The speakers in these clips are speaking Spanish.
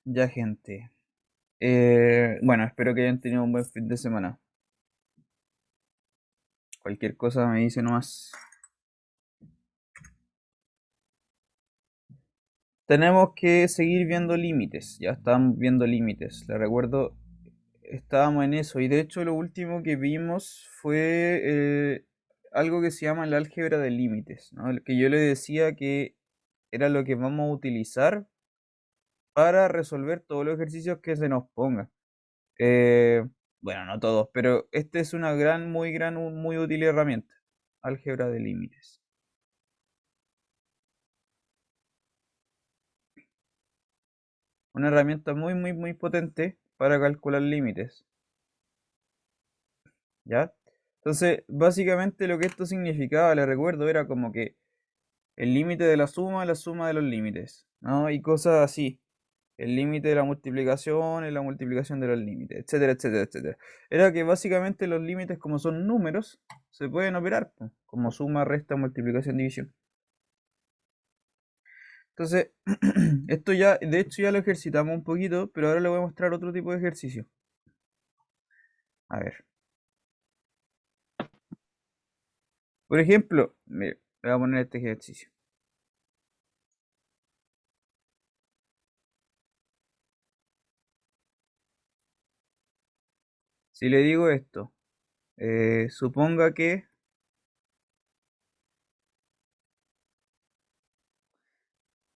Ya, gente. Bueno, espero que hayan tenido un buen fin de semana. Cualquier cosa me dice nomás. Tenemos que seguir viendo límites. Ya estamos viendo límites. Les recuerdo, estábamos en eso. Y de hecho, lo último que vimos fue algo que se llama el álgebra de límites, ¿no? El que yo le decía que era lo que vamos a utilizar para resolver todos los ejercicios que se nos pongan. Eh, bueno, no todos, pero este es una muy útil herramienta. Álgebra de límites. Una herramienta muy potente para calcular límites, ¿ya? Entonces, básicamente lo que esto significaba, le recuerdo, era como que el límite de la suma de los límites, ¿no? Y cosas así. El límite de la multiplicación y la multiplicación de los límites, etcétera, etcétera, etcétera. Era que básicamente los límites, como son números, se pueden operar, po, como suma, resta, multiplicación, división. Entonces, esto ya, de hecho ya lo ejercitamos un poquito, pero ahora le voy a mostrar otro tipo de ejercicio. A ver. Por ejemplo, mire, le voy a poner este ejercicio. Si le digo esto, suponga que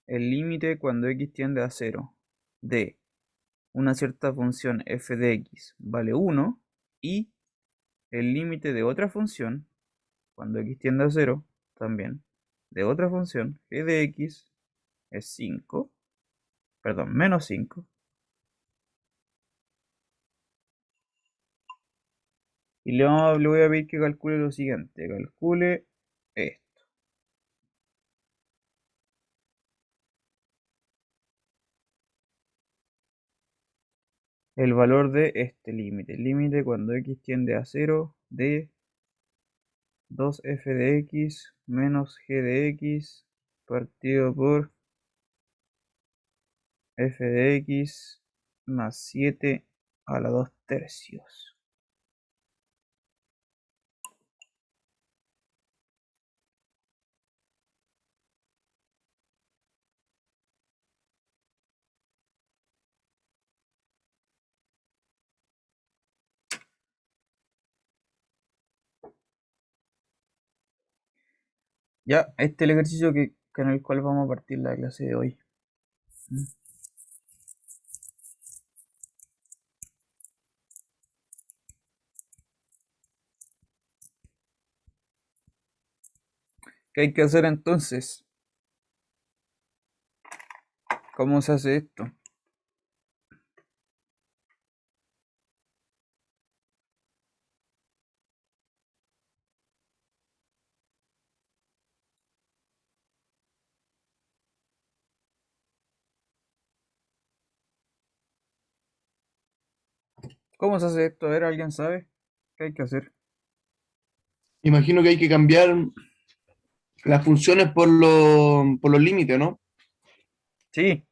el límite cuando x tiende a cero de una cierta función f de x vale 1 y el límite de otra función cuando x tiende a cero también de otra función g de x es 5, perdón, menos 5. Y le voy a pedir que calcule lo siguiente. Calcule esto. El valor de este límite. El límite cuando x tiende a cero de 2f de x menos g de x partido por f de x más 7 a la 2 tercios. Ya, este es el ejercicio con el cual vamos a partir la clase de hoy. ¿Mm? ¿Qué hay que hacer entonces? ¿Cómo se hace esto? ¿Cómo se hace esto? A ver, ¿alguien sabe? ¿Qué hay que hacer? Imagino que hay que cambiar las funciones por los límites, ¿no? Sí,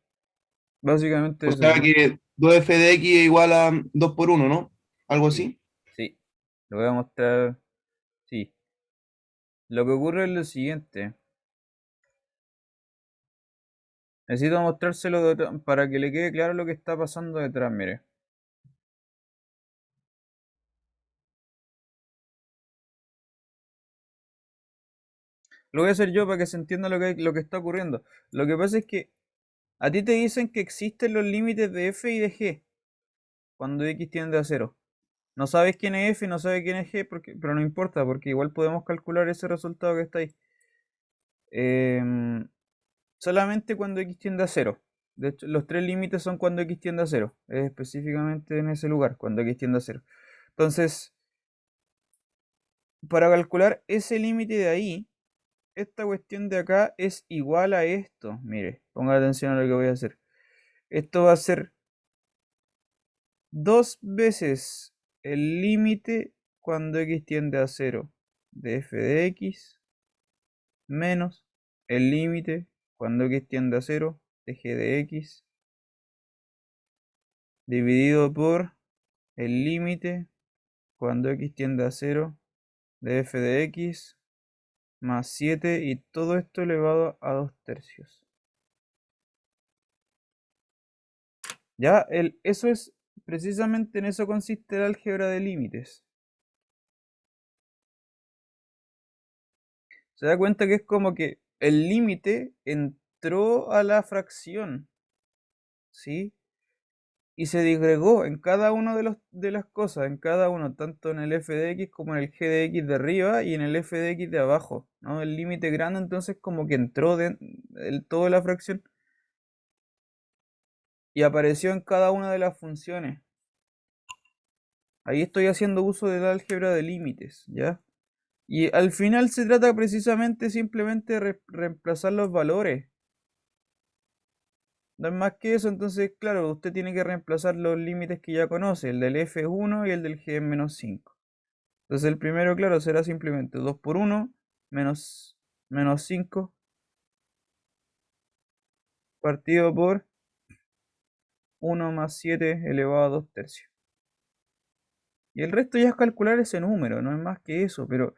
básicamente O eso, sea sí. que 2f de x es igual a 2 por uno, ¿no? Algo Sí, así. sí. Lo voy a mostrar. Sí. Lo que ocurre es lo siguiente. Necesito mostrárselo para que le quede claro lo que está pasando detrás, mire. Lo voy a hacer yo para que se entienda lo que está ocurriendo. Lo que pasa es que a ti te dicen que existen los límites de f y de g cuando x tiende a cero. No sabes quién es f y no sabes quién es g, pero no importa, porque igual podemos calcular ese resultado que está ahí. Em, Solamente cuando x tiende a cero. De hecho, los tres límites son cuando x tiende a cero. Es específicamente en ese lugar, cuando x tiende a cero. Entonces, para calcular ese límite de ahí, esta cuestión de acá es igual a esto. Mire, ponga atención a lo que voy a hacer. Esto va a ser dos veces el límite cuando x tiende a cero de f de x menos el límite cuando x tiende a cero de g de x dividido por el límite cuando x tiende a 0 de f de x más 7 y todo esto elevado a 2 tercios. Ya, eso es precisamente en eso consiste el álgebra de límites. Se da cuenta que es como que el límite entró a la fracción, ¿sí? Y se disgregó en cada uno de las cosas, en cada uno, tanto en el f de x como en el g de x de arriba y en el f de x de abajo, ¿no? El límite grande entonces como que entró toda la fracción y apareció en cada una de las funciones. Ahí estoy haciendo uso del álgebra de límites, ¿ya? Y al final se trata precisamente simplemente de reemplazar los valores. No es más que eso, entonces, claro, usted tiene que reemplazar los límites que ya conoce, el del f1 y el del g menos 5. Entonces el primero, claro, será simplemente 2 por 1 menos 5 partido por 1 más 7 elevado a 2 tercios. Y el resto ya es calcular ese número, no es más que eso, pero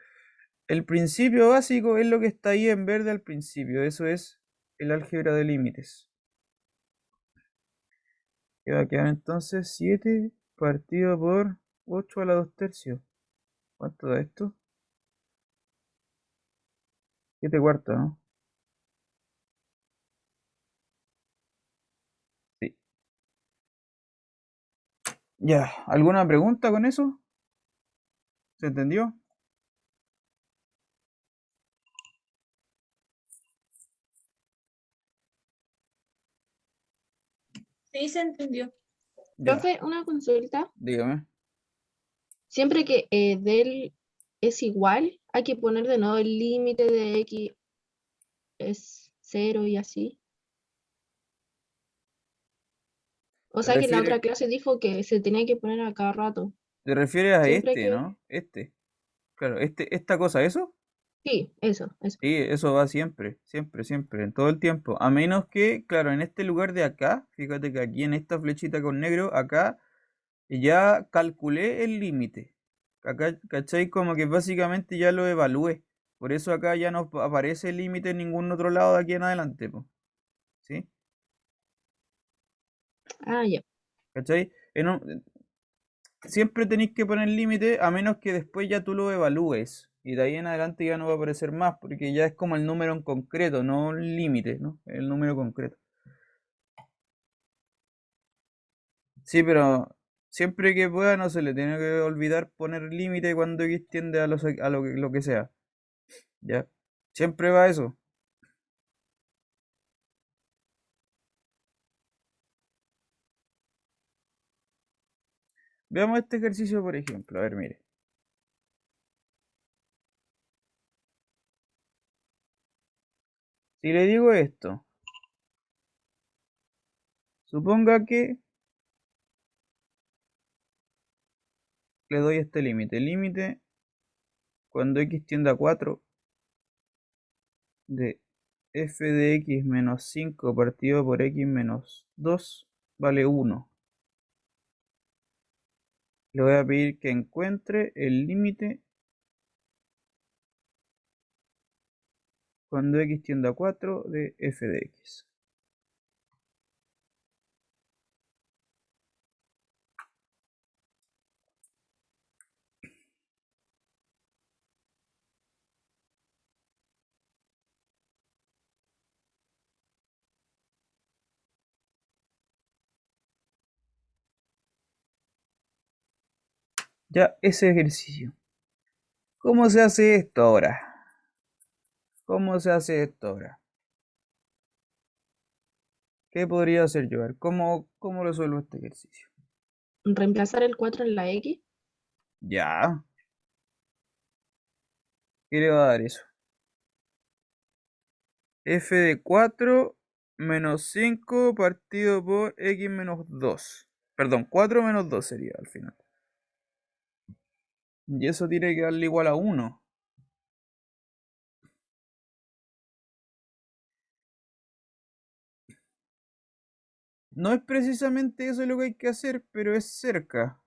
el principio básico es lo que está ahí en verde al principio, eso es el álgebra de límites. Que va a quedar entonces 7 partido por 8 a la 2 tercios. ¿Cuánto da esto? 7 cuartos, ¿no? Sí. Ya, ¿alguna pregunta con eso? ¿Se entendió? Sí, se entendió. Ya, Profe, una consulta. dígame. Siempre que del es igual, hay que poner de nuevo el límite de x es 0 y así. O ¿Te sea que en la otra refieres, clase dijo que se tenía que poner a cada rato. te refieres a Siempre este, que... ¿no? Este. Claro, esta cosa, ¿eso? Sí, eso. Sí, eso va siempre, siempre, siempre, en todo el tiempo. A menos que, claro, en este lugar de acá, fíjate que aquí en esta flechita con negro, acá ya calculé el límite. Acá, ¿cachai? Como que básicamente ya lo evalué. Por eso acá ya no aparece el límite en ningún otro lado de aquí en adelante, po, ¿sí? Ah, ya. ¿Cachai? Siempre tenéis que poner límite a menos que después ya tú lo evalúes. Y de ahí en adelante ya no va a aparecer más, porque ya es como el número en concreto, no el límite, ¿no? El número concreto. Sí, pero siempre que pueda no se le tiene que olvidar poner límite cuando X tiende a lo que sea. ¿Ya? Siempre va eso. Veamos este ejercicio, por ejemplo. A ver, mire. Si le digo esto, suponga que le doy este límite. Límite cuando X tiende a 4 de f de x menos 5 partido por x menos 2 vale 1. Le voy a pedir que encuentre el límite cuando x tiende a 4 de f de x. Ya ese ejercicio. ¿Cómo se hace esto ahora? ¿Cómo se hace esto ahora? ¿Qué podría hacer yo? A ver, ¿cómo resuelvo este ejercicio? Reemplazar el 4 en la x. Ya. ¿Qué le va a dar eso? F de 4 menos 5 partido por x menos 2. Perdón, 4 menos 2 sería al final. Y eso tiene que darle igual a 1. No es precisamente eso lo que hay que hacer, pero es cerca.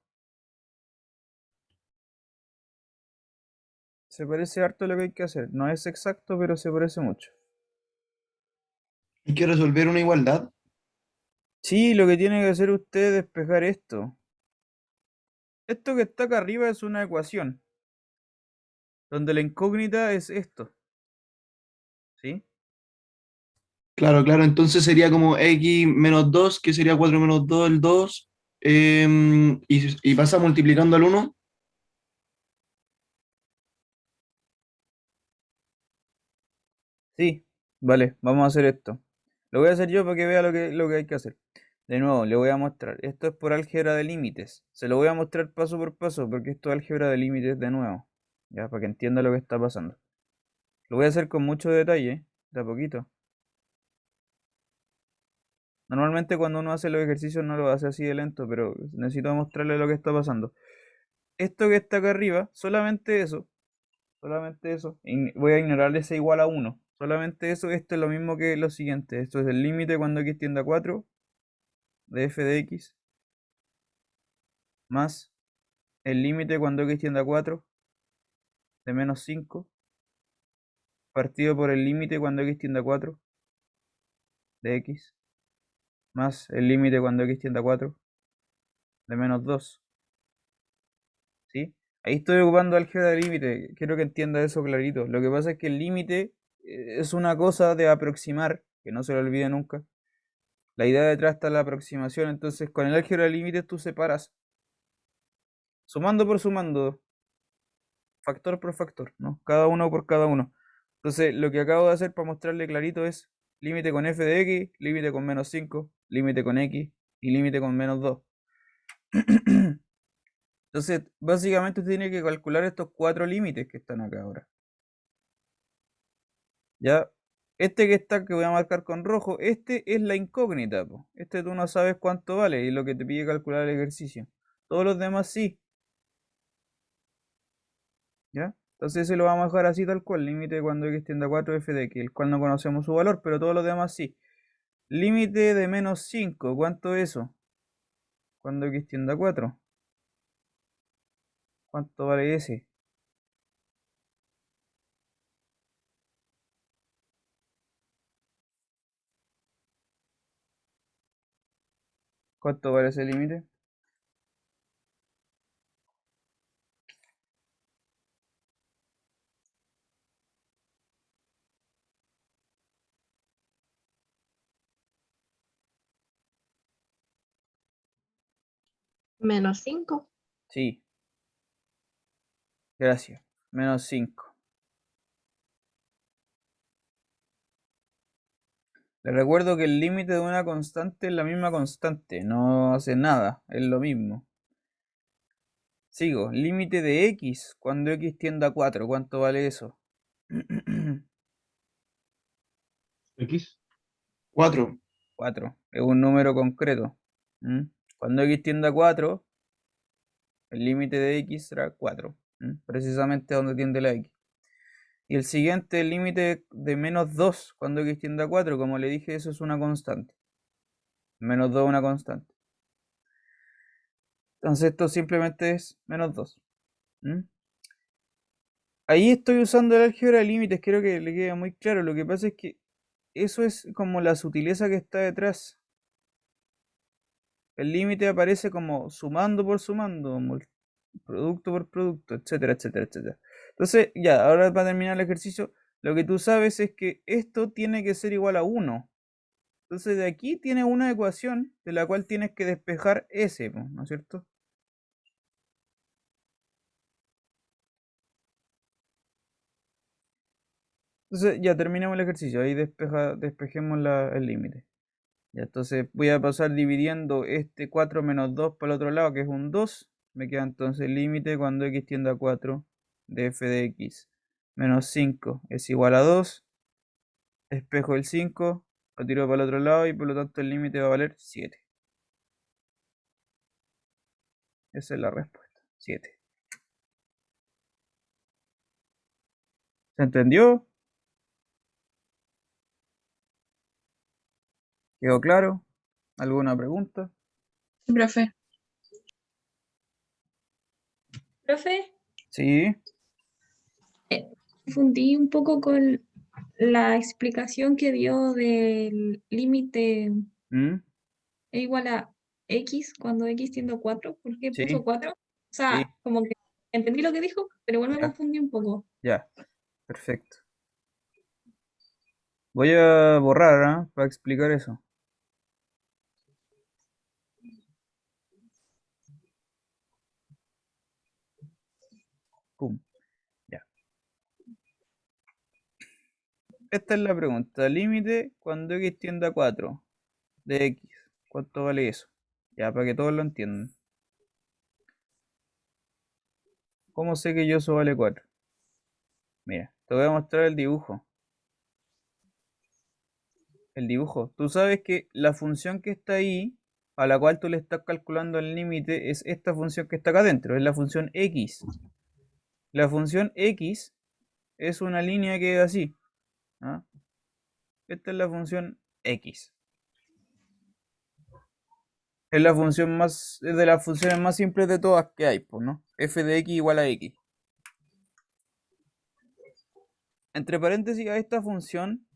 Se parece harto a lo que hay que hacer. No es exacto, pero se parece mucho. Hay que resolver una igualdad. Sí, lo que tiene que hacer usted es despejar esto. Esto que está acá arriba es una ecuación, donde la incógnita es esto. ¿Sí? Claro, claro, entonces sería como x menos 2, que sería 4 menos 2 el 2, y pasa multiplicando al uno. Sí, vale, vamos a hacer esto. Lo voy a hacer yo para que vea lo que hay que hacer. De nuevo, le voy a mostrar. Esto es por álgebra de límites. Se lo voy a mostrar paso por paso porque esto es álgebra de límites de nuevo. Ya, para que entienda lo que está pasando. Lo voy a hacer con mucho detalle, de a poquito. Normalmente cuando uno hace los ejercicios no lo hace así de lento, pero necesito mostrarle lo que está pasando. Esto que está acá arriba, solamente eso. Solamente eso. Voy a ignorar ese igual a 1. Solamente eso, esto es lo mismo que lo siguiente. Esto es el límite cuando x tiende a 4 de f de x más el límite cuando x tiende a 4 de menos 5 partido por el límite cuando x tiende a 4 de x más el límite cuando x tiende a 4 de menos 2. ¿Sí? Ahí estoy ocupando álgebra de límite. Quiero que entienda eso clarito. Lo que pasa es que el límite es una cosa de aproximar, que no se lo olvide nunca. La idea detrás está la aproximación. Entonces, con el álgebra de límites tú separas sumando por sumando, factor por factor, ¿no? Cada uno por cada uno. Entonces, lo que acabo de hacer para mostrarle clarito es límite con f de x, límite con menos 5, límite con x y límite con menos 2. Entonces, básicamente usted tiene que calcular estos 4 límites que están acá ahora. ¿Ya? Este que está, que voy a marcar con rojo, este es la incógnita, po. Este tú no sabes cuánto vale y lo que te pide calcular el ejercicio. Todos los demás sí, ¿ya? Entonces se lo vamos a dejar así tal cual, límite cuando x tiende a 4 f de x, el cual no conocemos su valor, pero todos los demás sí. Límite de menos 5, ¿cuánto es eso? Cuando x tiende a 4. ¿Cuánto vale ese? ¿Cuánto vale ese límite? Menos 5. Sí, gracias. Menos 5. Le recuerdo que el límite de una constante es la misma constante, no hace nada, es lo mismo. Sigo, límite de x cuando x tiende a 4, ¿cuánto vale eso? X. 4. 4, es un número concreto. ¿Mm? Cuando x tiende a 4, el límite de x será 4, precisamente donde tiende la x. Y el siguiente, el límite de menos 2, cuando x tiende a 4, como le dije, eso es una constante. Menos 2 es una constante. Entonces esto simplemente es menos 2. Ahí estoy usando el álgebra de límites, quiero que le quede muy claro. Lo que pasa es que eso es como la sutileza que está detrás. El límite aparece como sumando por sumando, producto por producto, etcétera, etcétera, etcétera. Entonces, ya, ahora para terminar el ejercicio, lo que tú sabes es que esto tiene que ser igual a 1. Entonces, de aquí tienes una ecuación de la cual tienes que despejar S, po, ¿no es cierto? Entonces, ya terminamos el ejercicio, ahí despejemos el límite. Ya, entonces voy a pasar dividiendo este 4 menos 2 para el otro lado, que es un 2. Me queda entonces el límite cuando x tiende a 4 de f de x menos 5 es igual a 2. Espejo el 5, lo tiro para el otro lado y por lo tanto el límite va a valer 7. Esa es la respuesta, 7. ¿Se entendió? ¿Quedó claro? ¿Alguna pregunta? Profe. Profe, Sí. confundí un poco con la explicación que dio del límite ¿Mm? e igual a x cuando x tiende a 4. ¿Por qué Sí, puso 4? O sí, sea, como que entendí lo que dijo, pero igual me ya, confundí un poco. ya. Perfecto. Voy a borrar, ¿ah? Para explicar eso. Pum. Ya. Esta es la pregunta. Límite cuando x tiende a 4 de x. ¿Cuánto vale eso? Ya, para que todos lo entiendan. ¿Cómo sé que yo eso vale 4? Mira, te voy a mostrar el dibujo. El dibujo. Tú sabes que la función que está ahí, a la cual tú le estás calculando el límite, es esta función que está acá adentro, es la función x. La función x es una línea que es así. ¿Ah? Esta es la función x. Es la función más, es de las funciones más simples de todas que hay, pues, ¿no? F de x igual a x. Entre paréntesis a esta función,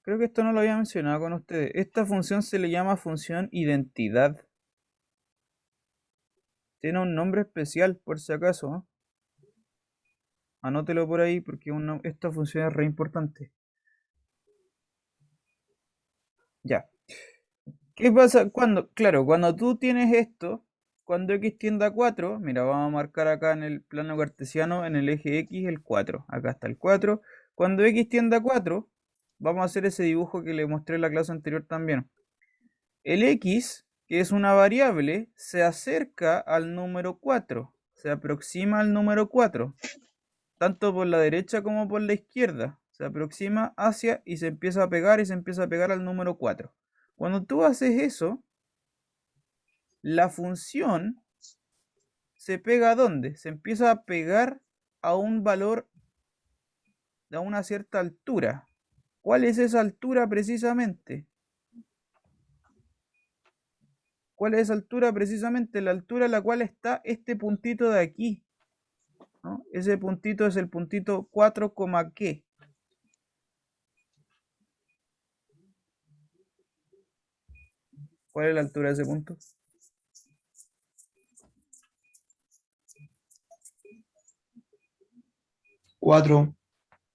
creo que esto no lo había mencionado con ustedes. Esta función se le llama función identidad. Tiene un nombre especial, por si acaso, ¿no? Anótelo por ahí porque esta función es re importante. Ya. ¿Qué pasa cuando, claro, cuando tú tienes esto, cuando x tiende a 4, mira, vamos a marcar acá en el plano cartesiano, en el eje x, el 4. Acá está el 4. Cuando x tiende a 4, vamos a hacer ese dibujo que le mostré en la clase anterior también. El x, que es una variable, se acerca al número 4, se aproxima al número 4, tanto por la derecha como por la izquierda. Se aproxima hacia y se empieza a pegar y se empieza a pegar al número 4. Cuando tú haces eso, la función se pega ¿a dónde? Se empieza a pegar a un valor a una cierta altura. ¿Cuál es esa altura precisamente? ¿Cuál es esa altura precisamente? La altura a la cual está este puntito de aquí, ¿no? Ese puntito es el puntito 4, ¿qué? ¿Cuál es la altura de ese punto? 4.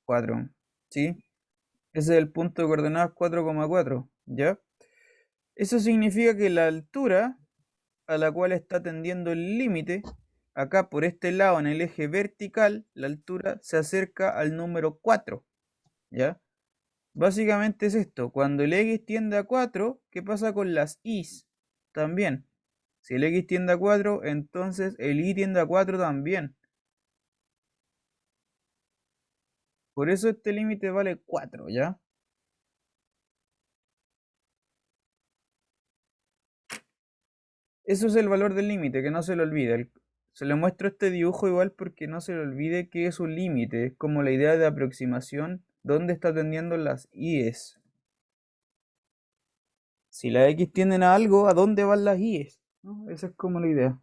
4, ¿sí? Ese es el punto de coordenadas 4,4, ¿ya? Eso significa que la altura a la cual está tendiendo el límite, acá por este lado en el eje vertical, la altura se acerca al número 4, ¿ya? Básicamente es esto, cuando el x tiende a 4, ¿qué pasa con las y's? También. Si el x tiende a 4, entonces el y tiende a 4 también. Por eso este límite vale 4, ¿ya? Eso es el valor del límite, que no se lo olvide. Se le muestro este dibujo igual porque no se le olvide que es un límite. Es como la idea de aproximación, dónde está tendiendo las y's. Si las x tienden a algo, ¿a dónde van las y's? ¿No? Esa es como la idea.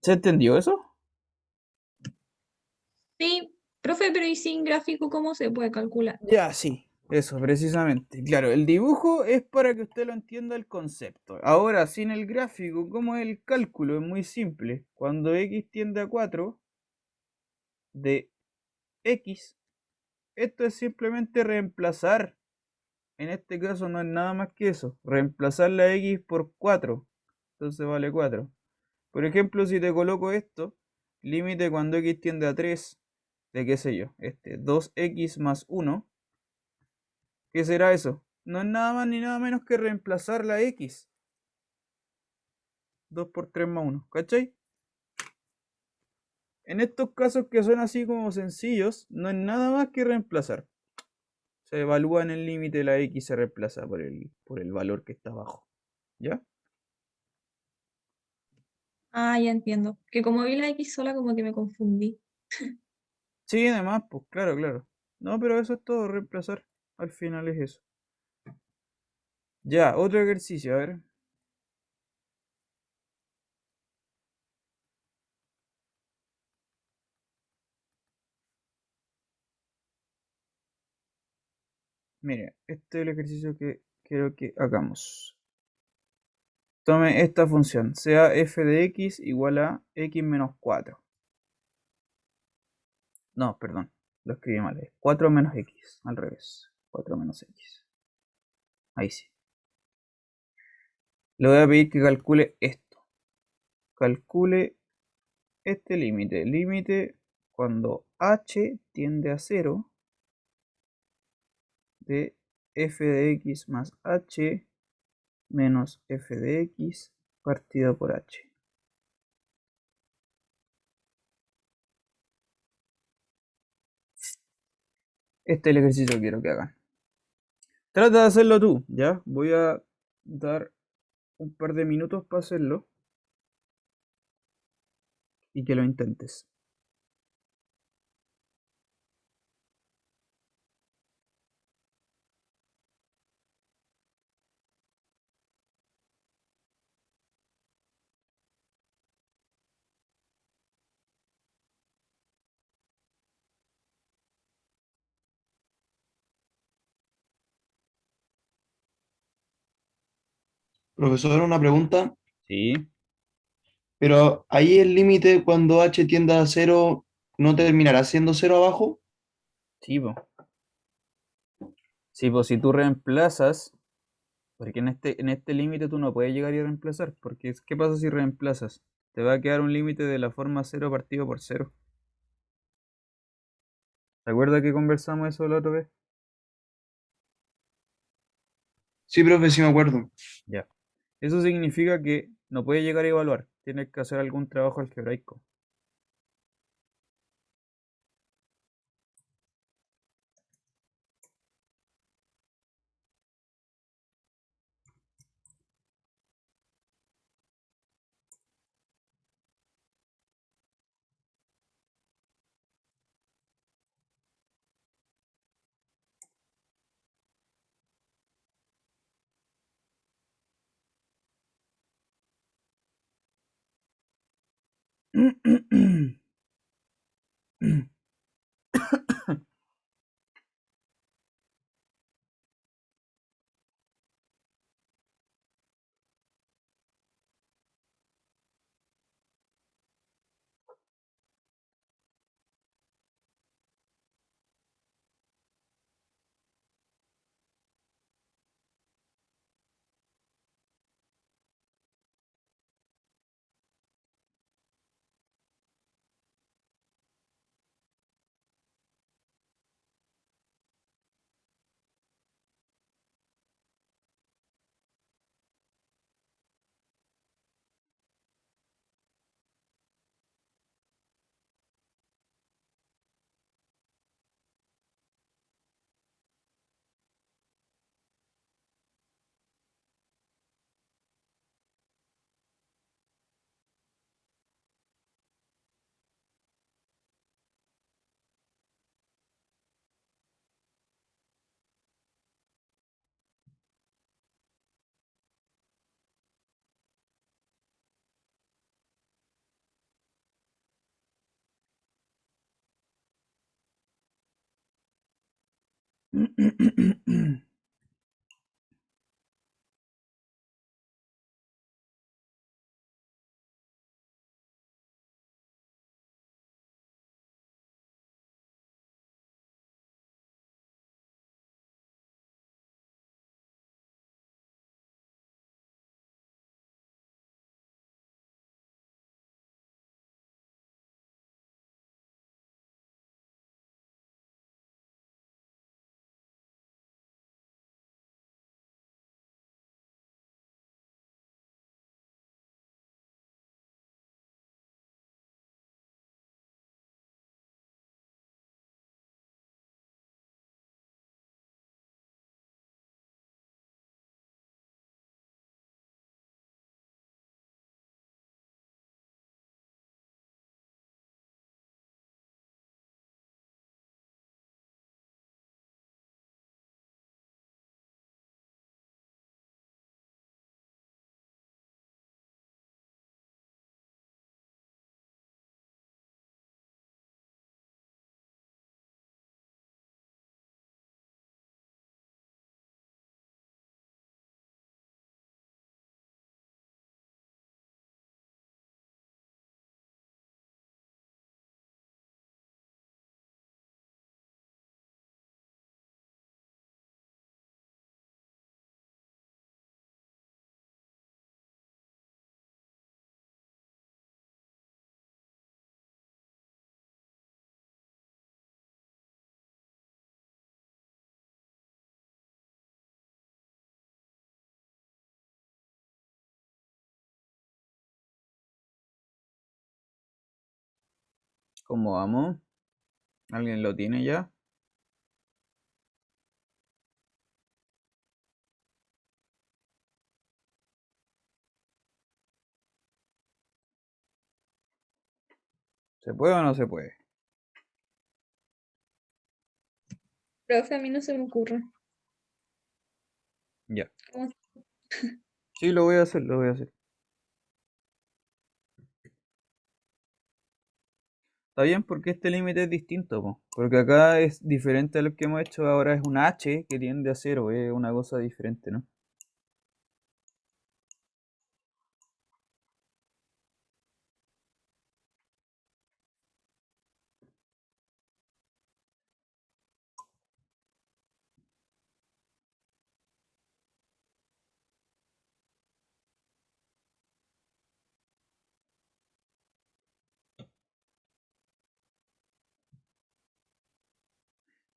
¿Se entendió eso? Sí, profe, pero ¿y sin gráfico cómo se puede calcular? Ya, sí. Eso, precisamente. Claro, el dibujo es para que usted lo entienda el concepto. Ahora, sin el gráfico, ¿cómo es el cálculo? Es muy simple. Cuando x tiende a 4 de x, esto es simplemente reemplazar. En este caso no es nada más que eso. Reemplazar la x por 4. Entonces vale 4. Por ejemplo, si te coloco esto, límite cuando x tiende a 3, de qué sé yo, 2x más 1, ¿qué será eso? No es nada más ni nada menos que reemplazar la x. 2 por 3 más 1, ¿cachai? En estos casos que son así como sencillos, no es nada más que reemplazar. Se evalúa en el límite la x, se reemplaza por el valor que está abajo. ¿Ya? Ah, ya entiendo. Que como vi la X sola, como que me confundí. Sí, además, pues claro, claro. No, pero eso es todo, reemplazar. Al final es eso. Ya, otro ejercicio, a ver. Mire, este es el ejercicio que quiero que hagamos. Tome esta función, sea f de x igual a x menos 4. No, perdón, lo escribí mal. Es 4 menos x, al revés. 4 menos x. Ahí sí. Le voy a pedir que calcule esto. Calcule este límite. Límite cuando h tiende a 0 de f de x más h menos f de x partido por h. Este es el ejercicio que quiero que hagan. Trata de hacerlo tú, ¿ya? Voy a dar un par de minutos para hacerlo y que lo intentes. Profesor, una pregunta, Sí, pero ahí el límite cuando h tiende a cero, ¿no terminará siendo cero abajo? sí, po. Sí, pues si tú reemplazas, porque en este límite tú no puedes llegar y reemplazar, porque ¿qué pasa si reemplazas? Te va a quedar un límite de la forma cero partido por cero. ¿Te acuerdas que conversamos eso la otra vez? Sí, profe, sí me acuerdo. Ya. Eso significa que no puedes llegar a evaluar, tienes que hacer algún trabajo algebraico. ¿Cómo vamos? ¿Alguien lo tiene ya? ¿Se puede o no se puede? Profe, a mí no se me ocurre. Ya. ¿Cómo? Sí, lo voy a hacer, lo voy a hacer. Está bien porque este límite es distinto, po. Porque acá es diferente a lo que hemos hecho ahora, es un h que tiende a cero, es una cosa diferente, ¿no?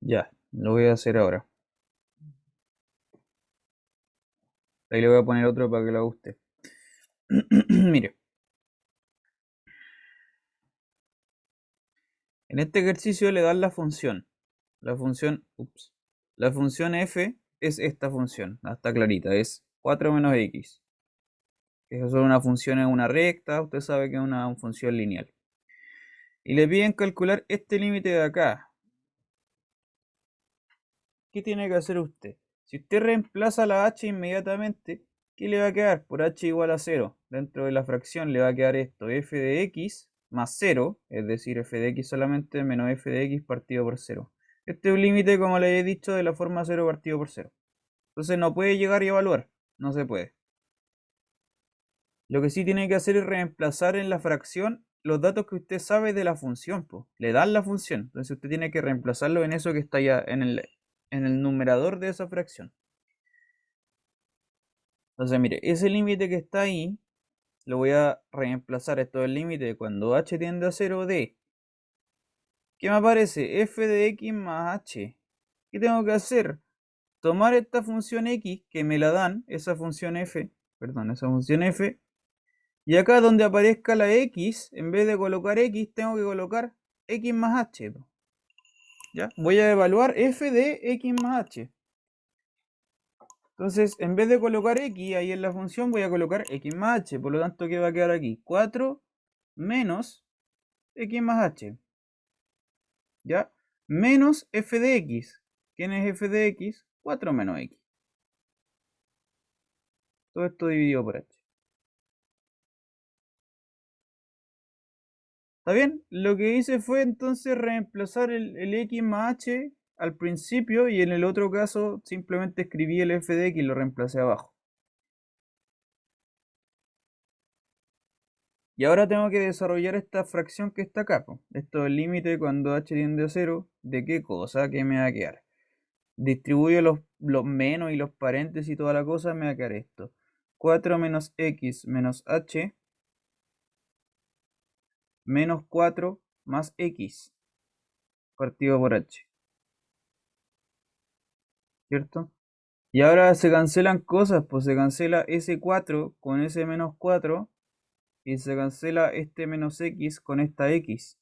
Ya, lo voy a hacer ahora. Ahí le voy a poner otro para que lo guste. Mire, en este ejercicio le dan la función. La función f es esta función, está clarita, es 4 menos x. Es solo una función en una recta, usted sabe que es una función lineal. Y le piden calcular este límite de acá. ¿Qué tiene que hacer usted? Si usted reemplaza la h inmediatamente, ¿qué le va a quedar? Por h igual a 0. Dentro de la fracción le va a quedar esto, f de x más 0, es decir, f de x solamente menos f de x partido por 0. Este es un límite, como le he dicho, de la forma 0 partido por 0. Entonces no puede llegar y evaluar, no se puede. Lo que sí tiene que hacer es reemplazar en la fracción los datos que usted sabe de la función, po. Le dan la función, entonces usted tiene que reemplazarlo en eso que está ya en el numerador de esa fracción. Entonces, mire, ese límite que está ahí, lo voy a reemplazar. Esto es el límite de cuando h tiende a 0 de... ¿Qué me aparece? F de x más h. ¿Qué tengo que hacer? Tomar esta función x, que me la dan, esa función f, perdón, esa función f, y acá donde aparezca la x, en vez de colocar x, tengo que colocar x más h, po. ¿Ya? Voy a evaluar f de x más h. Entonces, en vez de colocar x ahí en la función, voy a colocar x más h. Por lo tanto, ¿qué va a quedar aquí? 4 menos x más h. ¿Ya? Menos f de x. ¿Quién es f de x? 4 menos x. Todo esto dividido por h. ¿Está bien? Lo que hice fue entonces reemplazar el x más h al principio y en el otro caso simplemente escribí el f de x y lo reemplacé abajo. Y ahora tengo que desarrollar esta fracción que está acá, po. Esto es el límite cuando h tiende a 0. ¿De qué cosa? ¿Qué me va a quedar? Distribuyo los menos y los paréntesis y toda la cosa, me va a quedar esto. 4 menos x menos h menos 4 más x partido por h. ¿Cierto? Y ahora se cancelan cosas, pues se cancela ese 4 con ese menos 4 y se cancela este menos x con esta x.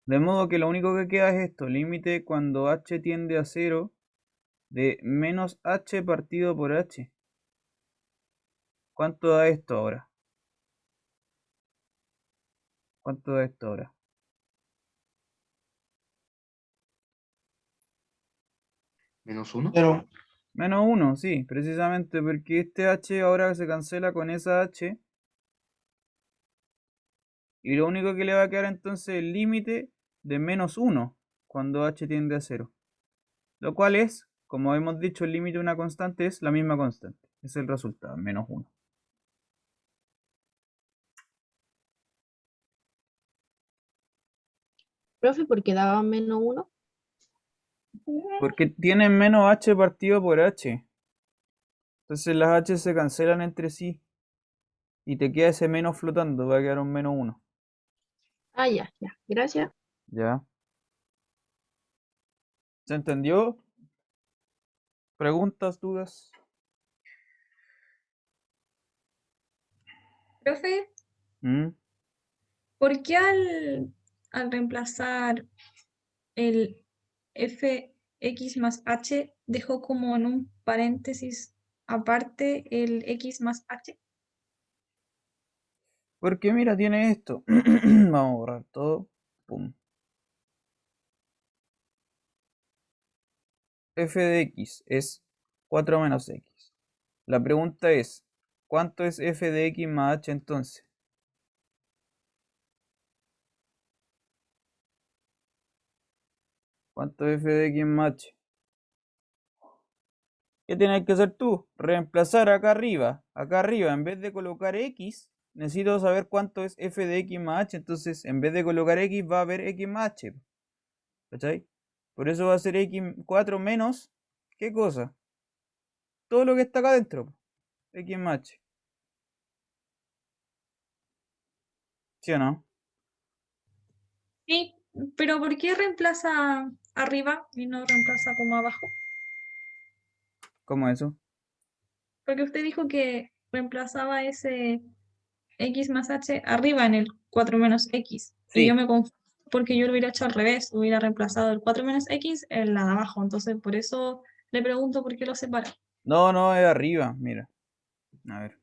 De modo que lo único que queda es esto, límite cuando h tiende a 0 de menos h partido por h. ¿Cuánto da esto ahora? ¿Cuánto da esto ahora? Menos 1. Pero, Menos 1, sí, precisamente porque este h ahora se cancela con esa h. Y lo único que le va a quedar entonces es el límite de menos 1 cuando h tiende a 0. Lo cual es, como hemos dicho, el límite de una constante es la misma constante. Es el resultado, menos 1. Profe, ¿por qué daba -1? Porque tienen menos h partido por h. Entonces las h se cancelan entre sí. Y te queda ese menos flotando, va a quedar un menos 1. Ah, ya, ya. Gracias. ¿Ya? ¿Se entendió? ¿Preguntas, dudas? Profe, ¿Mm? ¿por qué al reemplazar el fx más h dejó como en un paréntesis aparte el x más h? Porque mira, tiene esto. Vamos a borrar todo. Pum. F de x es 4 menos x. La pregunta es, ¿cuánto es f de x más h entonces? ¿Cuánto es f de x más h? ¿Qué tienes que hacer tú? Reemplazar acá arriba. Acá arriba, en vez de colocar x, necesito saber cuánto es f de x más h. Entonces, en vez de colocar x, va a haber x más h. ¿Cachai? Por eso va a ser x4 menos, ¿qué cosa? Todo lo que está acá adentro. X más h. ¿Sí o no? Sí, pero ¿por qué reemplaza arriba y no reemplaza como abajo? ¿Cómo eso? Porque usted dijo que reemplazaba ese x más h arriba en el 4 menos x. Y yo Sí. me confundo porque yo lo hubiera hecho al revés, hubiera reemplazado el 4 menos x en la de abajo. Entonces, por eso le pregunto por qué lo separa. No, no, es arriba. Mira. A ver.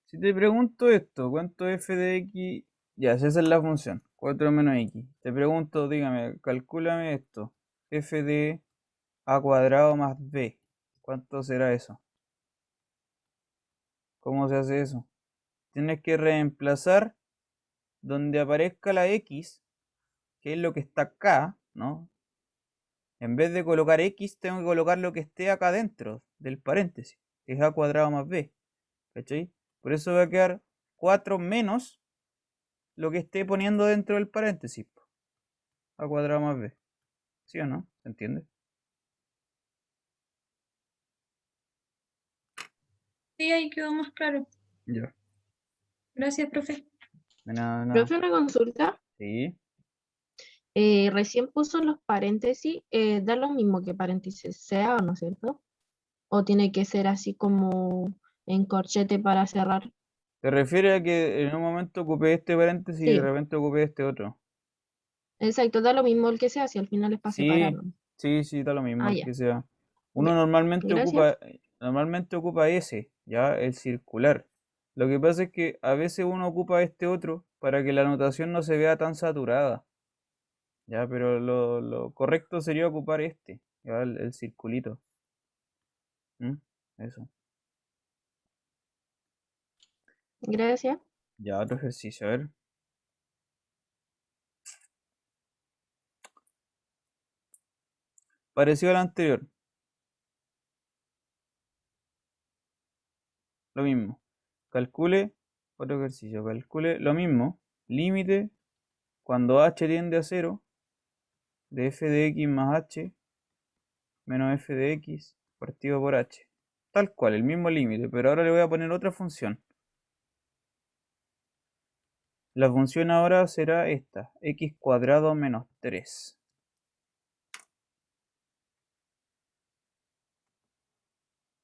Si te pregunto esto, ¿cuánto es f de x? Ya, esa es la función. 4 menos x. Te pregunto, dígame, calcúlame esto. F de a cuadrado más b. ¿Cuánto será eso? ¿Cómo se hace eso? Tienes que reemplazar donde aparezca la x, que es lo que está acá, ¿no? En vez de colocar x, tengo que colocar lo que esté acá dentro del paréntesis, que es a cuadrado más b. ¿Cachai? Por eso va a quedar 4 menos lo que esté poniendo dentro del paréntesis, a cuadrado más b. ¿Sí o no? ¿Se entiende? Sí, ahí quedó más claro. Ya. Gracias, profe. De nada, de nada. Profe, una consulta. Sí. Recién puso los paréntesis. ¿Da lo mismo que paréntesis sea o no, cierto? ¿O tiene que ser así como en corchete para cerrar? ¿Te refieres a que en un momento ocupé este paréntesis y de Sí, repente ocupé este otro? exacto, da lo mismo el que sea, si al final es para separar, Sí, ¿no? sí, sí, da lo mismo Ah, el ya, que sea. Uno ya. Gracias. normalmente ocupa ese, ya, el circular. Lo que pasa es que a veces uno ocupa este otro para que la anotación no se vea tan saturada, ya, pero lo correcto sería ocupar este, ya, el circulito. ¿Mm? Eso. Gracias. Ya, otro ejercicio, a ver. Parecido al anterior, lo mismo. Calcule, otro ejercicio, calcule lo mismo. Límite cuando h tiende a cero de f de x más h menos f de x partido por h. Tal cual, el mismo límite, pero ahora le voy a poner otra función. La función ahora será esta, x cuadrado menos 3.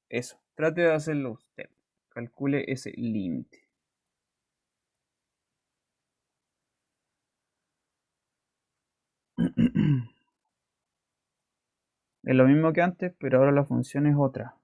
Eso, trate de hacerlo usted. Calcule ese límite. Es lo mismo que antes, pero ahora la función es otra.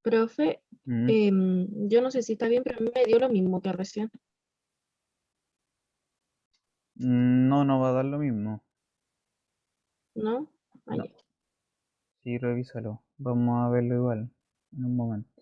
Profe, Mm. yo no sé si está bien, pero a mí me dio lo mismo que recién, No, no va a dar lo mismo. ¿no? Ah, No, ya. sí, revísalo. Vamos a verlo igual en un momento.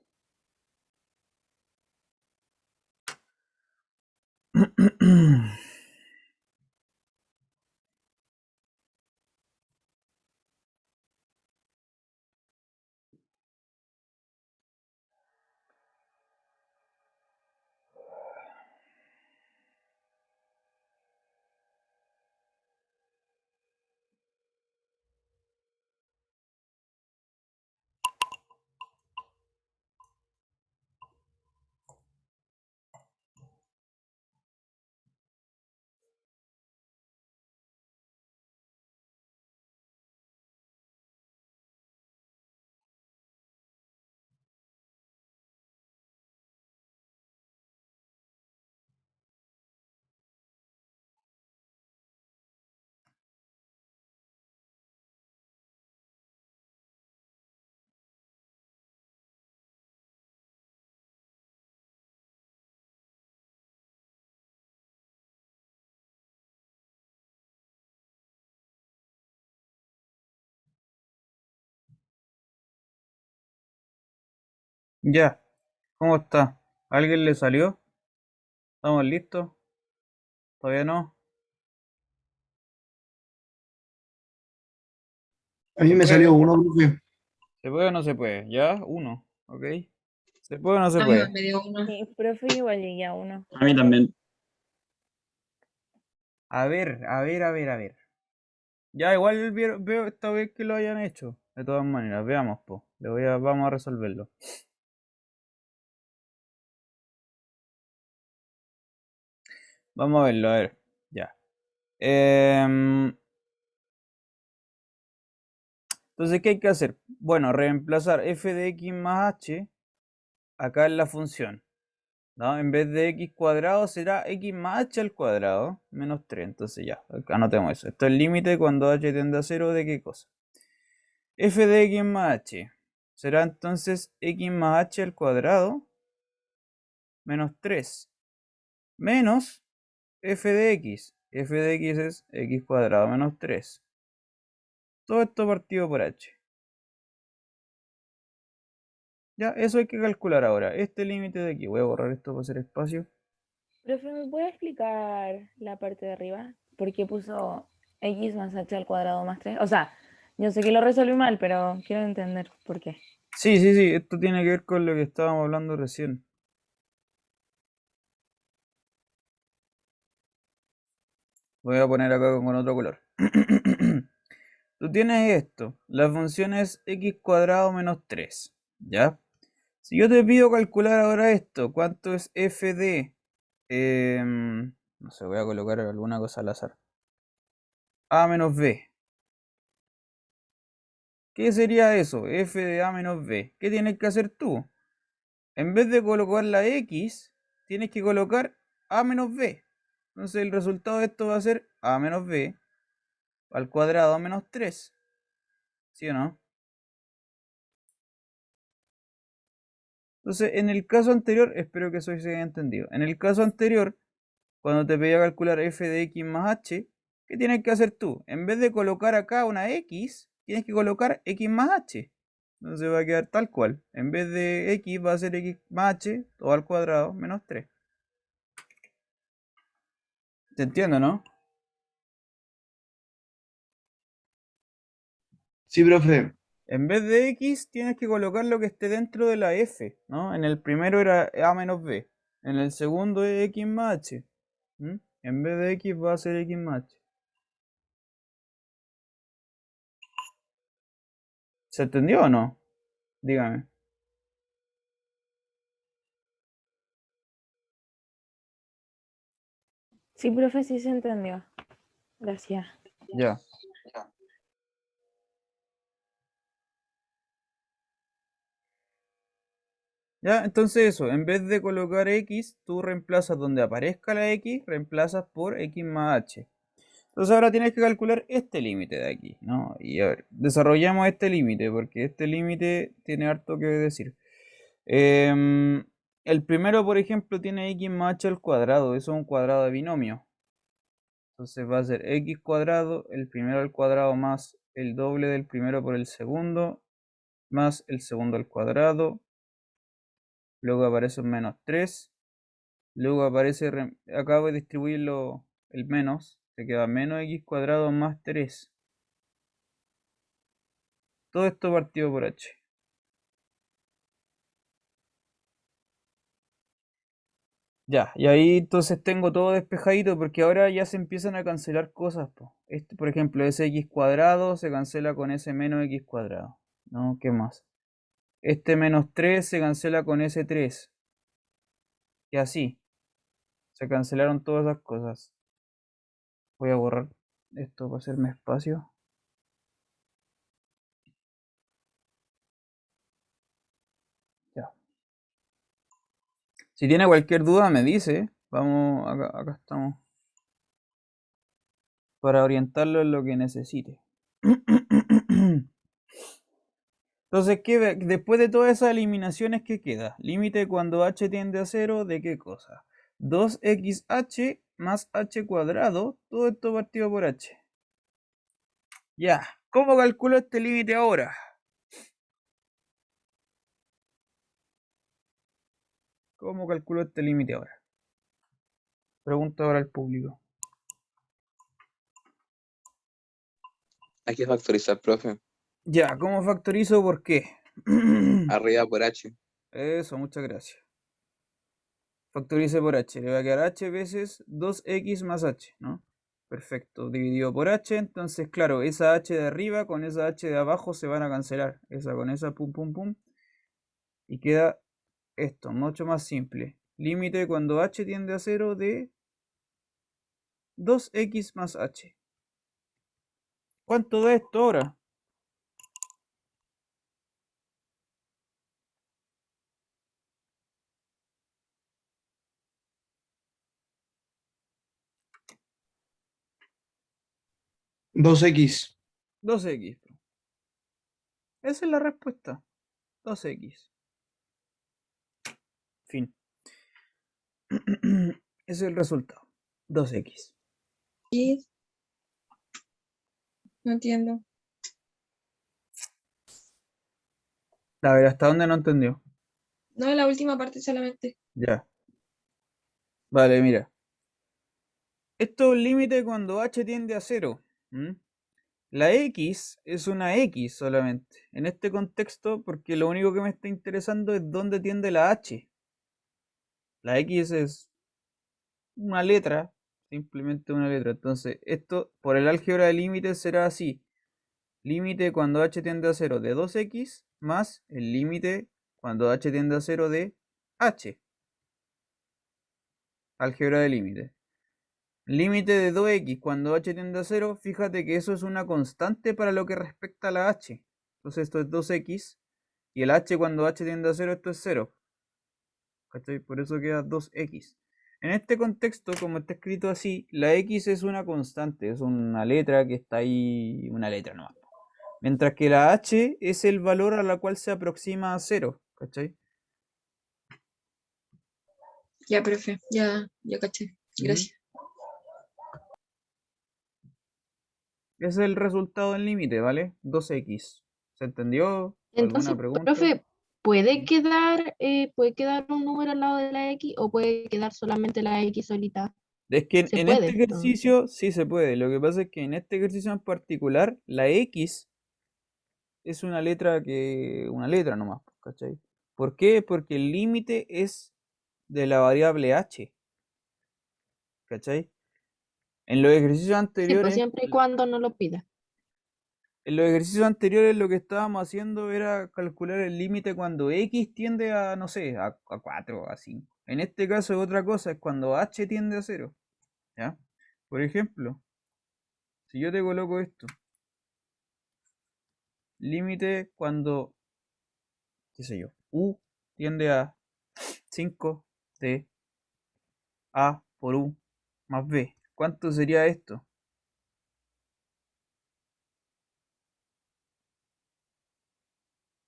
Ya, ¿cómo está? ¿Alguien le salió? ¿Estamos listos? ¿Todavía no? A mí ¿Se me puede? salió uno, profe. ¿Se puede o no se puede? ¿Ya? Uno, ¿ok? ¿Se puede o no se A mí puede? me dio uno. Sí, profe, igual llegué a uno. A mí también. A ver, a ver, a ver, a ver. Ya, igual veo esta vez que lo hayan hecho. De todas maneras, veamos, po. Vamos a resolverlo. Vamos a verlo, a ver. Ya. Entonces, ¿qué hay que hacer? Bueno, reemplazar f de x más h acá en la función, ¿no? En vez de x cuadrado será x más h al cuadrado menos 3. Entonces ya, anotemos eso. Esto es el límite cuando h tiende a 0 de qué cosa. F de x más h será entonces x más h al cuadrado menos 3 menos f de x. F de x es x cuadrado menos 3. Todo esto partido por h. Ya, eso hay que calcular ahora. Este límite de aquí. Voy a borrar esto para hacer espacio. Profe, ¿me puede explicar la parte de arriba? ¿Por qué puso x más h al cuadrado más 3? O sea, yo sé que lo resolví mal, pero quiero entender por qué. Sí, sí, sí. Esto tiene que ver con lo que estábamos hablando recién. Voy a poner acá con otro color. Tú tienes esto. La función es x cuadrado menos 3. ¿Ya? Si yo te pido calcular ahora esto, ¿cuánto es f de... no sé, voy a colocar alguna cosa al azar. A menos b. ¿Qué sería eso? F de a menos b. ¿Qué tienes que hacer tú? En vez de colocar la x, tienes que colocar a menos b. Entonces el resultado de esto va a ser a menos b al cuadrado menos 3. ¿Sí o no? Entonces, en el caso anterior, espero que eso se haya entendido. En el caso anterior, cuando te pedía calcular f de x más h, ¿qué tienes que hacer tú? En vez de colocar acá una x, tienes que colocar x más h. Entonces va a quedar tal cual. En vez de x va a ser x más h, todo al cuadrado, menos 3. ¿Te entiendo, no? Sí, profe. En vez de x, tienes que colocar lo que esté dentro de la f, ¿no? En el primero era a menos b. En el segundo es x más h. En vez de x va a ser x más h. ¿Se entendió o no? Dígame. Sí, profe, sí se entendió. Gracias. Ya. Ya, entonces eso, en vez de colocar x, tú reemplazas donde aparezca la x, reemplazas por x más h. Entonces ahora tienes que calcular este límite de aquí, ¿no? Y a ver, desarrollamos este límite, porque este límite tiene harto que decir. El primero, por ejemplo, tiene x más h al cuadrado. Eso es un cuadrado de binomio. Entonces va a ser x cuadrado, el primero al cuadrado más el doble del primero por el segundo, más el segundo al cuadrado. Luego aparece un menos 3. Luego aparece, acabo de distribuirlo el menos. Se queda menos x cuadrado más 3. Todo esto partido por h. Ya, y ahí entonces tengo todo despejadito porque ahora ya se empiezan a cancelar cosas, po. Este, por ejemplo, ese x cuadrado se cancela con ese menos x cuadrado. ¿No? ¿Qué más? Este menos 3 se cancela con ese 3. Y así. Se cancelaron todas esas cosas. Voy a borrar esto para hacerme espacio. Ya. Si tiene cualquier duda me dice. Vamos, acá estamos. Para orientarlo en lo que necesite. Entonces, después de todas esas eliminaciones, ¿qué queda? Límite cuando h tiende a 0, ¿de qué cosa? 2xh más h cuadrado, todo esto partido por h. Ya, ¿cómo calculo este límite ahora? ¿Cómo calculo este límite ahora? Pregunto ahora al público. Hay que factorizar, profe. Ya, ¿cómo factorizo? ¿Por qué? Arriba por H. Eso, muchas gracias. Factorice por h. Le va a quedar h veces 2x más h, ¿no? Perfecto. Dividido por h. Entonces, claro, esa h de arriba con esa h de abajo se van a cancelar. Esa con esa, pum, pum, pum. Y queda esto, mucho más simple. Límite cuando h tiende a 0 de 2x más h. ¿Cuánto da esto ahora? Dos x 2x. Esa es la respuesta. 2x. Fin. Ese es el resultado. 2x. Y no entiendo. A ver, ¿hasta dónde no entendió? No, la última parte solamente. Ya. Vale, mira. Esto es un límite cuando h tiende a 0. La x es una x solamente. En este contexto, porque lo único que me está interesando es dónde tiende la h. La x es una letra, simplemente una letra. Entonces, esto por el álgebra de límites será así. Límite cuando h tiende a 0 de 2x más el límite cuando h tiende a 0 de h. Álgebra de límites. Límite de 2x cuando h tiende a 0, fíjate que eso es una constante para lo que respecta a la h. Entonces esto es 2x y el h cuando h tiende a 0, esto es 0. ¿Cachai? Por eso queda 2x. En este contexto, como está escrito así, la x es una constante, es una letra que está ahí, una letra nomás. Mientras que la h es el valor a la cual se aproxima a 0. ¿Cachai? Ya, profe, ya caché. Gracias. Ese es el resultado del límite, ¿vale? 2x. ¿Se entendió? ¿Alguna Entonces, pregunta? profe, puede quedar un número al lado de la X o puede quedar solamente la X solita? Es que Se en puede, este entonces. ejercicio sí se puede. Lo que pasa es que en este ejercicio en particular, la X es una letra una letra nomás, ¿cachai? ¿Por qué? Porque el límite es de la variable h, ¿cachai? En los ejercicios Sí, pues anteriores, siempre y cuando no lo pida. lo que estábamos haciendo era calcular el límite cuando x tiende a, no sé, a 4 o a 5. En este caso es otra cosa, es cuando h tiende a 0, ¿ya? Por ejemplo, si yo te coloco esto, límite cuando, qué sé yo, u tiende a 5 de a por u más b. ¿Cuánto sería esto?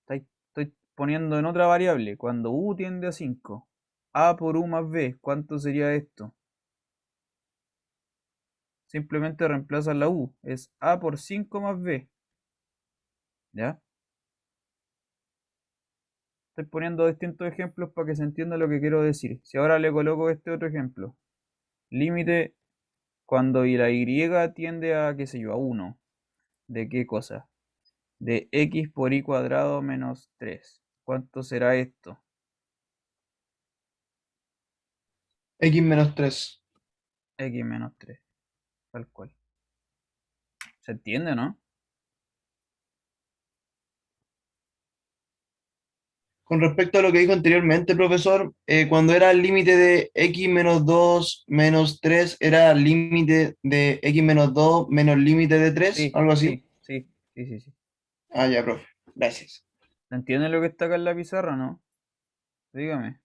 Estoy poniendo en otra variable, cuando u tiende a 5, a por u más b, ¿cuánto sería esto? Simplemente reemplazas la u, es a por 5 más b, ¿ya? Estoy poniendo distintos ejemplos para que se entienda lo que quiero decir. Si ahora le coloco este otro ejemplo, límite cuando y la y tiende a, qué sé yo, a 1, ¿de qué cosa? De x por y cuadrado menos 3. ¿Cuánto será esto? X menos 3. X menos 3, tal cual. ¿Se entiende, no? Con respecto a lo que dijo anteriormente, profesor, cuando era el límite de x menos 2 menos 3, era el límite de x menos 2 menos límite de 3, Sí, algo así. sí, sí, sí, sí, sí. Ah, ya, profe. Gracias. ¿Se entiende lo que está acá en la pizarra, no? Dígame.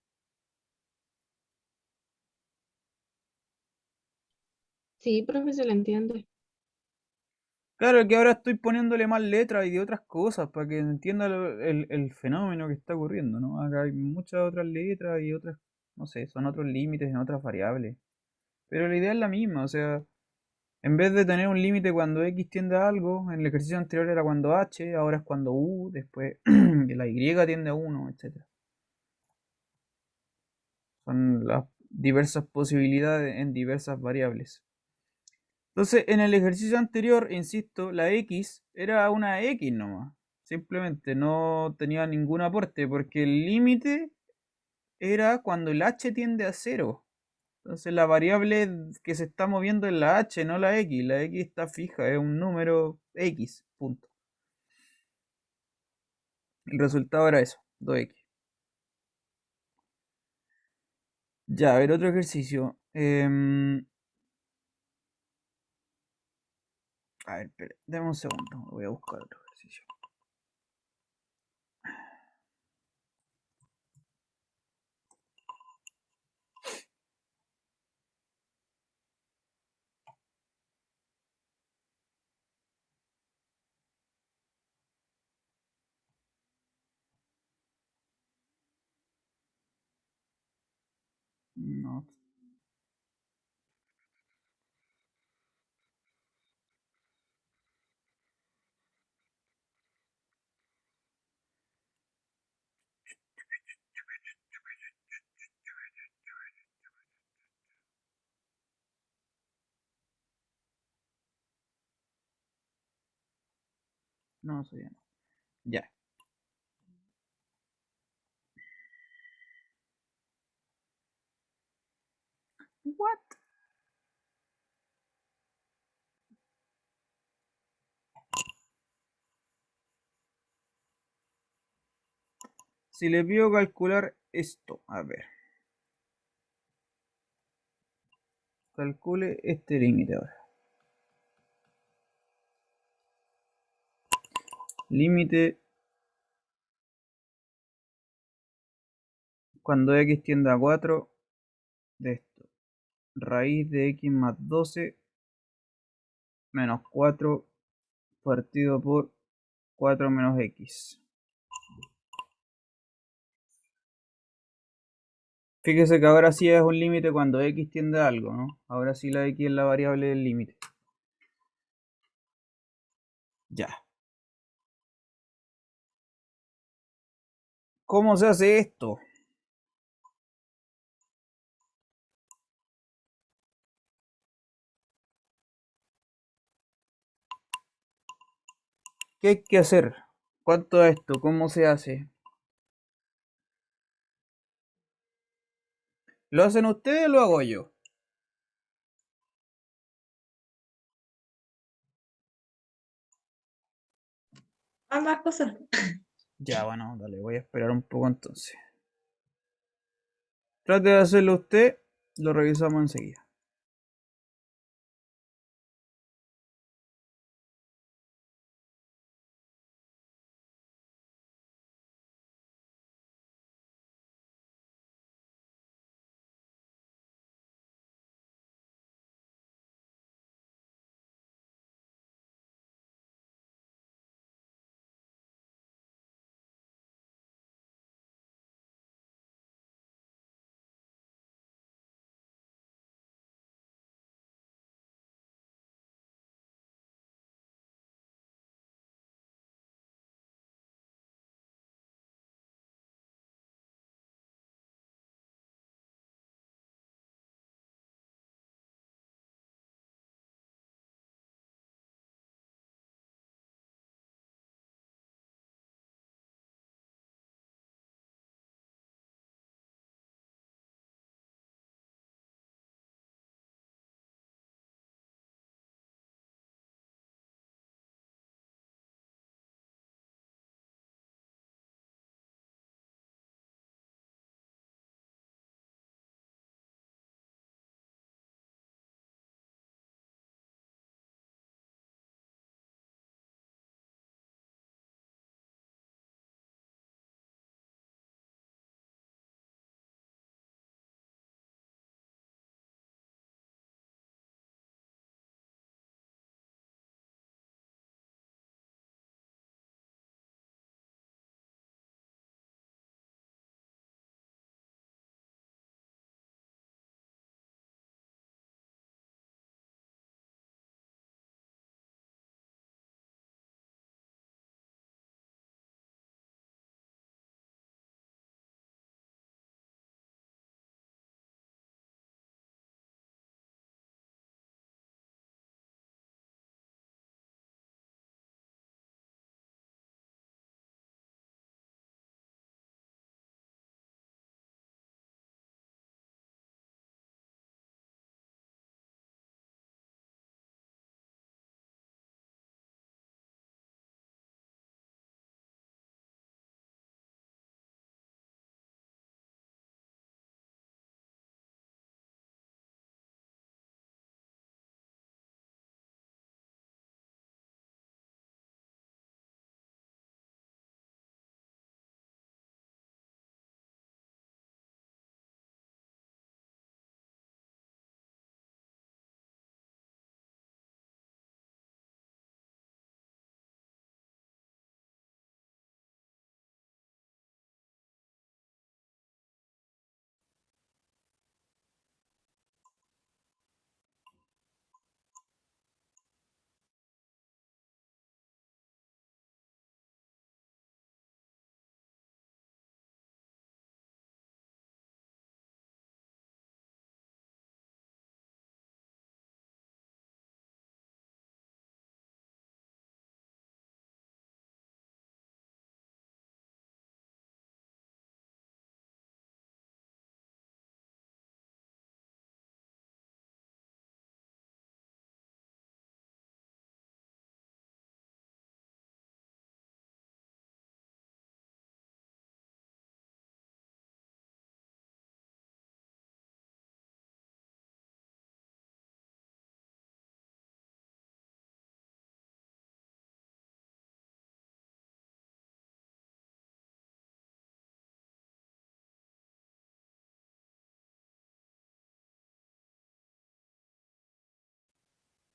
Sí, profe, se le entiende. Claro que ahora estoy poniéndole más letras y de otras cosas para que entienda el fenómeno que está ocurriendo, ¿no? Acá hay muchas otras letras y otras, no sé, son otros límites en otras variables. Pero la idea es la misma, o sea, en vez de tener un límite cuando x tiende a algo, en el ejercicio anterior era cuando h, ahora es cuando u, después la y tiende a 1, etcétera. Son las diversas posibilidades en diversas variables. Entonces, en el ejercicio anterior, insisto, la x era una x nomás. Simplemente no tenía ningún aporte porque el límite era cuando el h tiende a 0. Entonces la variable que se está moviendo es la h, no la x. La x está fija, es un número x, punto. El resultado era eso, 2x. Ya, a ver, otro ejercicio. A ver, espera, dame un segundo, voy a buscar otro ejercicio. No, no, eso ya no. Ya. What? Si le pido calcular esto, a ver. Calcule este límite ahora. Límite cuando x tiende a 4 de esto. Raíz de x más 12 menos 4 partido por 4 menos x. Fíjese que ahora sí es un límite cuando x tiende a algo, ¿no? Ahora sí la x es la variable del límite. Ya. ¿Cómo se hace esto? ¿Qué hay que hacer? ¿Cuánto es esto? ¿Cómo se hace? ¿Lo hacen ustedes o lo hago yo? Ambas cosas. Ya, bueno, dale, voy a esperar un poco entonces. Trate de hacerlo usted, lo revisamos enseguida.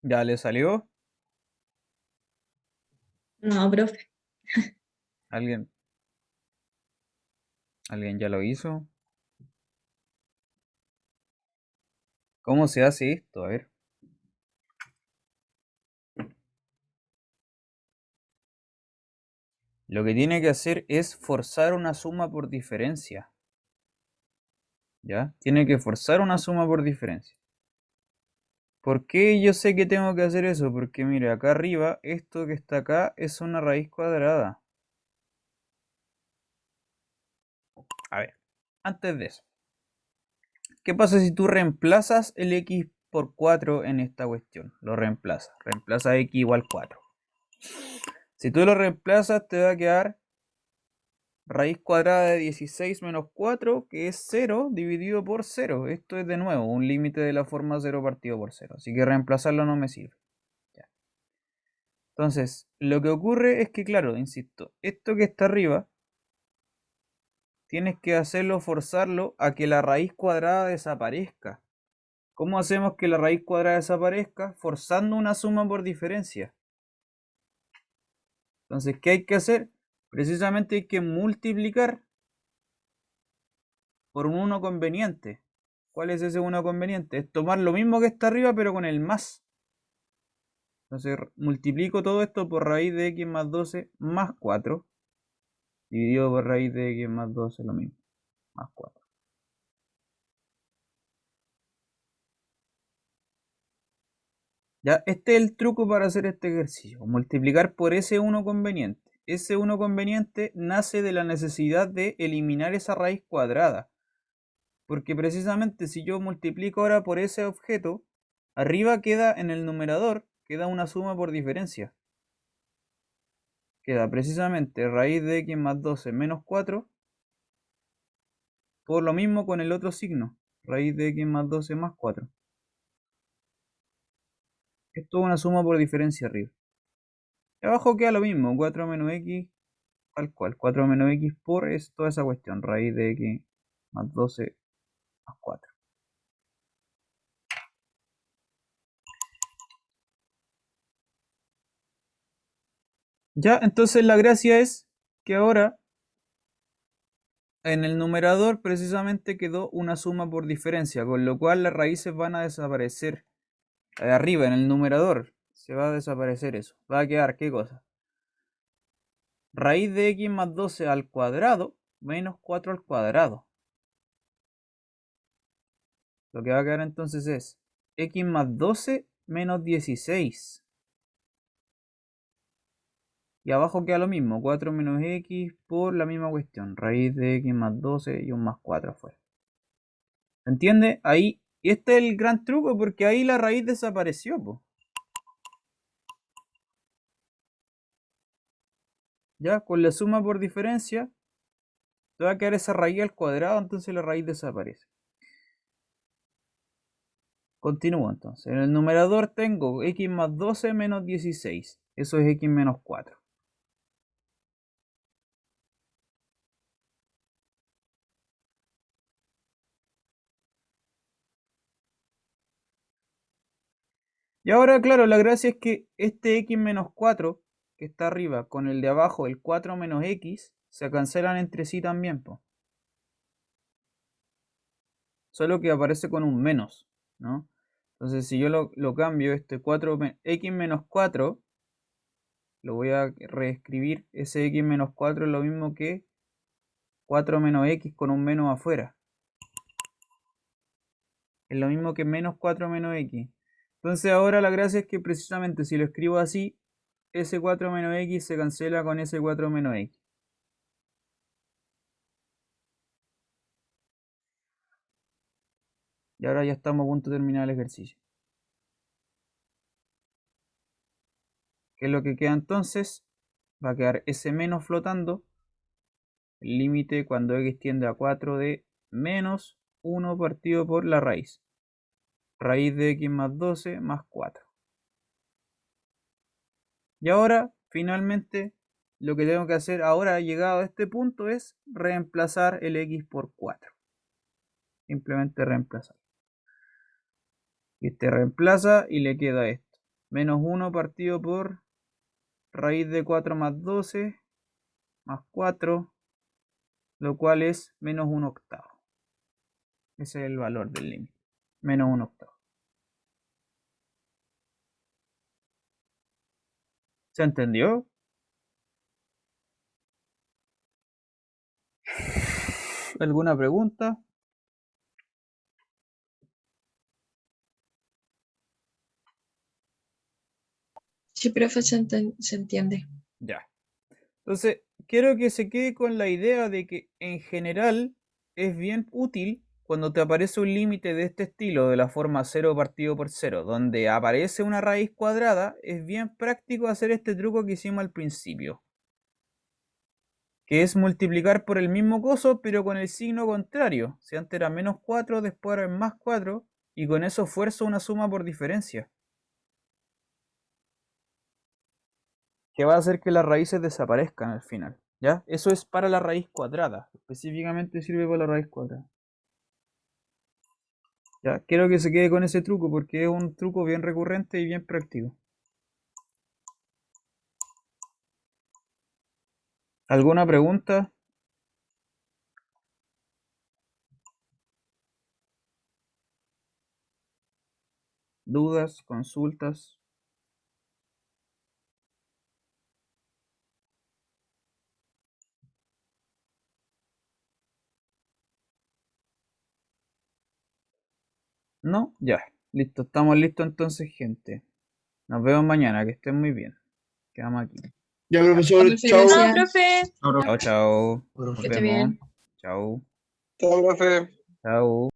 ¿Ya le salió? No, profe. ¿Alguien? ¿Alguien ya lo hizo? ¿Cómo se hace esto? A ver. Lo que tiene que hacer es forzar una suma por diferencia. ¿Ya? Tiene que forzar una suma por diferencia. ¿Por qué yo sé que tengo que hacer eso? Porque mire, acá arriba, esto que está acá es una raíz cuadrada. A ver, antes de eso. ¿Qué pasa si tú reemplazas el x por 4 en esta cuestión? Lo reemplazas. Reemplaza x igual 4. Si tú lo reemplazas, te va a quedar raíz cuadrada de 16 menos 4, que es 0 dividido por 0. Esto es de nuevo un límite de la forma 0 partido por 0. Así que reemplazarlo no me sirve. Ya. Entonces, lo que ocurre es que, claro, insisto, esto que está arriba, tienes que hacerlo, forzarlo a que la raíz cuadrada desaparezca. ¿Cómo hacemos que la raíz cuadrada desaparezca? Forzando una suma por diferencia. Entonces, ¿qué hay que hacer? Precisamente hay que multiplicar por un 1 conveniente. ¿Cuál es ese 1 conveniente? Es tomar lo mismo que está arriba, pero con el más. Entonces, multiplico todo esto por raíz de x más 12 más 4. Dividido por raíz de x más 12, lo mismo. Más 4. Ya, este es el truco para hacer este ejercicio. Multiplicar por ese 1 conveniente. Ese 1 conveniente nace de la necesidad de eliminar esa raíz cuadrada. Porque precisamente si yo multiplico ahora por ese objeto, arriba queda en el numerador, queda una suma por diferencia. Queda precisamente raíz de x más 12 menos 4 por lo mismo con el otro signo, raíz de x más 12 más 4. Esto es una suma por diferencia arriba. Y abajo queda lo mismo, 4 menos x, tal cual, 4 menos x por es toda esa cuestión, raíz de x más 12 más 4. Ya, entonces la gracia es que ahora en el numerador precisamente quedó una suma por diferencia, con lo cual las raíces van a desaparecer. Arriba en el numerador se va a desaparecer eso. Va a quedar, ¿qué cosa? Raíz de x más 12 al cuadrado menos 4 al cuadrado. Lo que va a quedar entonces es x más 12 menos 16. Y abajo queda lo mismo, 4 menos x por la misma cuestión. Raíz de x más 12 y un más 4 afuera. ¿Entiende? Ahí, este es el gran truco porque ahí la raíz desapareció, po. Ya, con la suma por diferencia, te va a quedar esa raíz al cuadrado, entonces la raíz desaparece. Continúo entonces. En el numerador tengo x más 12 menos 16. Eso es x menos 4. Y ahora, claro, la gracia es que este x menos 4 que está arriba con el de abajo, el 4 menos x, se cancelan entre sí también, po. Solo que aparece con un menos, ¿no? Entonces, si yo lo cambio, este 4, x menos 4, lo voy a reescribir. Ese x menos 4 es lo mismo que 4 menos x con un menos afuera. Es lo mismo que menos 4 menos x. Entonces ahora la gracia es que precisamente si lo escribo así, ese 4 menos x se cancela con ese 4 menos x. Y ahora ya estamos a punto de terminar el ejercicio. ¿Qué es lo que queda entonces? Va a quedar ese menos flotando. El límite cuando x tiende a 4 de menos 1 partido por la raíz. Raíz de x más 12 más 4. Y ahora, finalmente, lo que tengo que hacer ahora, llegado a este punto, es reemplazar el x por 4. Simplemente reemplazar. Y este reemplaza y le queda esto. menos 1 partido por raíz de 4 más 12 más 4, lo cual es menos 1 octavo. Ese es el valor del límite, menos 1 octavo. ¿Se entendió? ¿Alguna pregunta? Sí, profe, se entiende. Ya. Entonces, quiero que se quede con la idea de que en general es bien útil cuando te aparece un límite de este estilo, de la forma 0 partido por 0, donde aparece una raíz cuadrada, es bien práctico hacer este truco que hicimos al principio, que es multiplicar por el mismo coso, pero con el signo contrario. Si antes era menos 4, después era más 4, y con eso fuerzo una suma por diferencia, que va a hacer que las raíces desaparezcan al final. ¿Ya? Eso es para la raíz cuadrada. Específicamente sirve para la raíz cuadrada. Ya, quiero que se quede con ese truco porque es un truco bien recurrente y bien práctico. ¿Alguna pregunta? ¿Dudas? ¿Consultas? ¿No? Ya. Listo. Estamos listos entonces, gente. Nos vemos mañana. Que estén muy bien. Quedamos aquí. Ya, profesor, Profe, chao. gracias. Chao, profe. Chao, chao. Nos Que esté vemos. bien. Chao. Chao, profe. Chao.